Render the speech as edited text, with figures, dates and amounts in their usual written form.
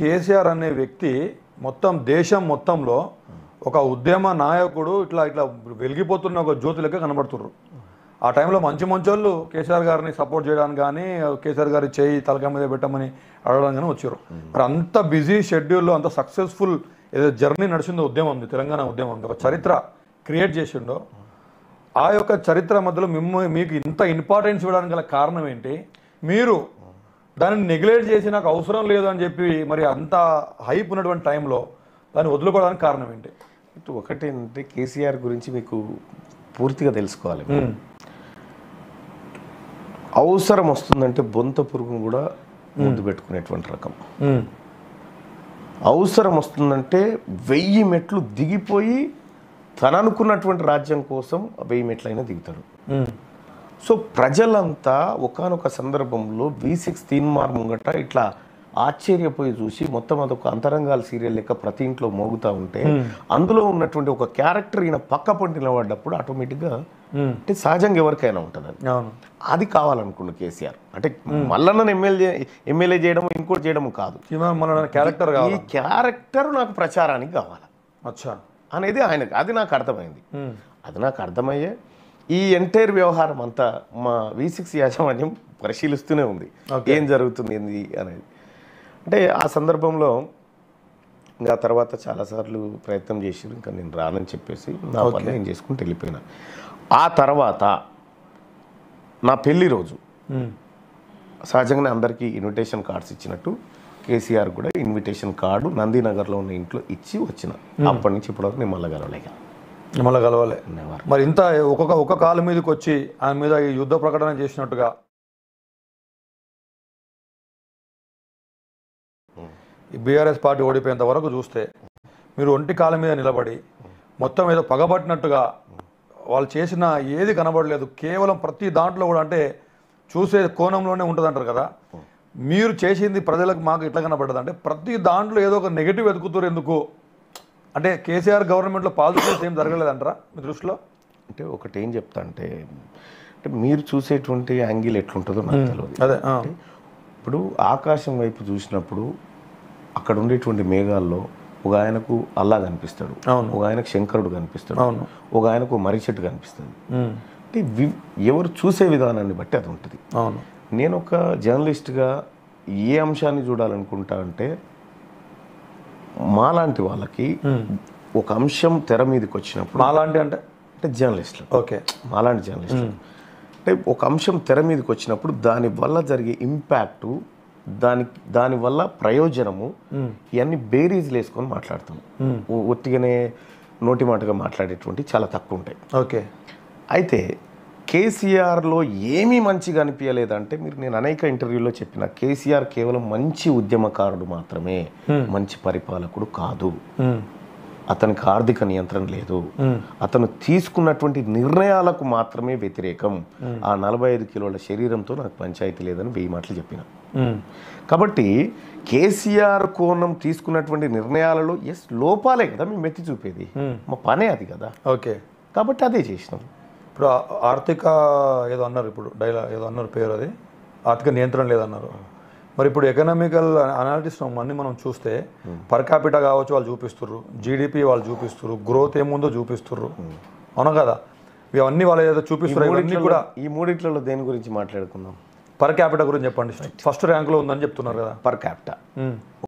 కేసీఆర్ అనే వ్యక్తి మొత్తం దేశం మొత్తంలో ఒక ఉద్యమ నాయకుడు ఇట్లా ఇట్లా వెలిగిపోతున్న ఒక జ్యోతి లెక్క కనబడుతున్నారు. ఆ టైంలో మంచి మంచోళ్ళు కేసీఆర్ గారిని సపోర్ట్ చేయడానికి కానీ కేసీఆర్ గారి చేయి తలకాయ మీద పెట్టమని అడగడానికి కానీ వచ్చారు. మరి అంత బిజీ షెడ్యూల్లో అంత సక్సెస్ఫుల్ ఏదో జర్నీ నడిచిందో ఉద్యమం ఉంది, తెలంగాణ ఉద్యమం ఉంది, ఒక చరిత్ర క్రియేట్ చేసిండో ఆ యొక్క చరిత్ర మధ్యలో మీకు ఇంత ఇంపార్టెన్స్ ఇవ్వడానికి గల కారణం ఏంటి? మీరు దాన్ని నెగ్లెక్ట్ చేసి నాకు అవసరం లేదు అని చెప్పి మరి అంత హైప్ ఉన్నటువంటి టైంలో దాన్ని వదులుకోవడానికి కారణం ఏంటి? ఒకటి ఏంటంటే కేసీఆర్ గురించి మీకు పూర్తిగా తెలుసుకోవాలి. అవసరం వస్తుందంటే బొంత పురుగును కూడా ముందు పెట్టుకునేటువంటి రకం. అవసరం వస్తుందంటే 1000 మెట్లు దిగిపోయి తను అనుకున్నటువంటి రాజ్యం కోసం 1000 మెట్లైనా దిగుతాడు. సో ప్రజలంతా ఒకానొక సందర్భంలో V6 తీన్మార్ ముంగట ఇట్లా ఆశ్చర్యపోయి చూసి మొత్తం అదొక అంతరంగాల సీరియల్ లెక్క ప్రతి ఇంట్లో మోగుతూ ఉంటే అందులో ఉన్నటువంటి ఒక క్యారెక్టర్ ఈయన పక్క పొంటి నిలబడ్డప్పుడు ఆటోమేటిక్గా అంటే సహజంగా ఎవరికైనా ఉంటుంది అది కావాలనుకున్న కేసీఆర్. అంటే మల్లన్న ఎమ్మెల్యే చేయడం ఇంకోటి చేయడం కాదు, ఈ క్యారెక్టర్ నాకు ప్రచారానికి కావాలి అనేది ఆయనకు అది నాకు అర్థమైంది. అది నాకు అర్థమయ్యే ఈ ఎంటైర్ వ్యవహారం అంతా మా V6 యాజమాన్యం పరిశీలిస్తూనే ఉంది ఏం జరుగుతుంది ఏంది అనేది. అంటే ఆ సందర్భంలో ఇంకా తర్వాత చాలాసార్లు ప్రయత్నం చేసారు, ఇంకా నేను రానని చెప్పేసి నా పని నేను చేసుకుంటూ వెళ్ళిపోయినా. ఆ తర్వాత నా పెళ్లి రోజు సహజంగానే అందరికీ ఇన్విటేషన్ కార్డ్స్ ఇచ్చినట్టు కేసీఆర్ కూడా ఇన్విటేషన్ కార్డు నందినగర్లో ఉన్న ఇంట్లో ఇచ్చి వచ్చిన. అప్పటి నుంచి ఇప్పటివరకు నేను మళ్ళీ కలవలే. మరి ఇంత ఒక్క కాలు మీదకి వచ్చి ఆయన మీద ఈ యుద్ధ ప్రకటన చేసినట్టుగా ఈ బీఆర్ఎస్ పార్టీ ఓడిపోయేంత వరకు చూస్తే మీరు ఒంటి కాలం మీద నిలబడి మొత్తం ఏదో పగబట్టినట్టుగా వాళ్ళు చేసిన ఏది కనబడలేదు. కేవలం ప్రతి దాంట్లో కూడా అంటే చూసే కోణంలోనే ఉంటుంది అంటారు కదా, మీరు చేసింది ప్రజలకు మాకు ఇట్లా కనబడ్డది అంటే ప్రతి దాంట్లో ఏదో ఒక నెగిటివ్ వెతుకుతారు. ఎందుకు అంటే కేసీఆర్ గవర్నమెంట్లో పాజిటివ్స్ ఏం జరగలేదంటారా మీ దృష్టిలో? అంటే ఒకటి ఏం చెప్తా అంటే మీరు చూసేటువంటి యాంగిల్ ఎట్లుంటుందో నాకు తెలియదు. అదే ఇప్పుడు ఆకాశం వైపు చూసినప్పుడు అక్కడ ఉండేటువంటి మేఘాల్లో ఒక ఆయనకు అల్లా కనిపిస్తాడు, ఒక ఆయనకు శంకరుడు కనిపిస్తాడు, ఒక ఆయనకు మర్రి చెట్టు కనిపిస్తుంది. అంటే ఎవరు చూసే విధానాన్ని బట్టి అది ఉంటుంది. నేను ఒక జర్నలిస్ట్గా ఏ అంశాన్ని చూడాలనుకుంటా అంటే మాలాంటి వాళ్ళకి ఒక అంశం తెర మీదకి వచ్చినప్పుడు మాలాంటి అంటే జర్నలిస్టులు, ఓకే మాలాంటి జర్నలిస్టులు అంటే ఒక అంశం తెర మీదకి వచ్చినప్పుడు దానివల్ల జరిగే ఇంపాక్టు దానివల్ల ప్రయోజనము ఇవన్నీ బేరీజ్లు వేసుకొని మాట్లాడతాం. ఒట్టిగానే నోటి మాటగా మాట్లాడేటువంటి చాలా తక్కువ ఉంటాయి. ఓకే, అయితే కేసీఆర్లో ఏమీ మంచిగా అనిపించలేదంటే నేను అనేక ఇంటర్వ్యూలో చెప్పిన కేసీఆర్ కేవలం మంచి ఉద్యమకారుడు మాత్రమే, మంచి పరిపాలకుడు కాదు. అతనికి ఆర్థిక నియంత్రణ లేదు, అతను తీసుకున్నటువంటి నిర్ణయాలకు మాత్రమే వ్యతిరేకం. ఆ 45 కిలోల శరీరంతో నాకు పంచాయతీ లేదని 1000 మాటలు చెప్పిన. కాబట్టి కేసీఆర్ కోణం తీసుకున్నటువంటి నిర్ణయాలలో లోపాలే కదా మేము ఎత్తి చూపేది, మా పనే అది కదా. ఓకే, కాబట్టి అదే చేసినాం. ఇప్పుడు ఆర్థిక ఏదో అన్నారు, ఇప్పుడు ఏదో అన్నారు పేరు, అది ఆర్థిక నియంత్రణ లేదన్నారు. మరి ఇప్పుడు ఎకనామికల్ అనాలిటిస్ట్ అన్నీ మనం చూస్తే పర్ క్యాపిటా కావచ్చు వాళ్ళు చూపిస్తుర్రు, జీడిపి వాళ్ళు చూపిస్తుర్రు, గ్రోత్ ఏముందో చూపిస్తుర్రు, అవునా కదా? ఇవన్నీ వాళ్ళు ఏదో చూపిస్తున్నారు. కూడా ఈ మూడిట్లలో దేని గురించి మాట్లాడుకుందాం? పర్ క్యాపిటా గురించి చెప్పండి. ఫస్ట్ ర్యాంక్లో ఉందని చెప్తున్నారు కదా పర్ క్యాపిటా.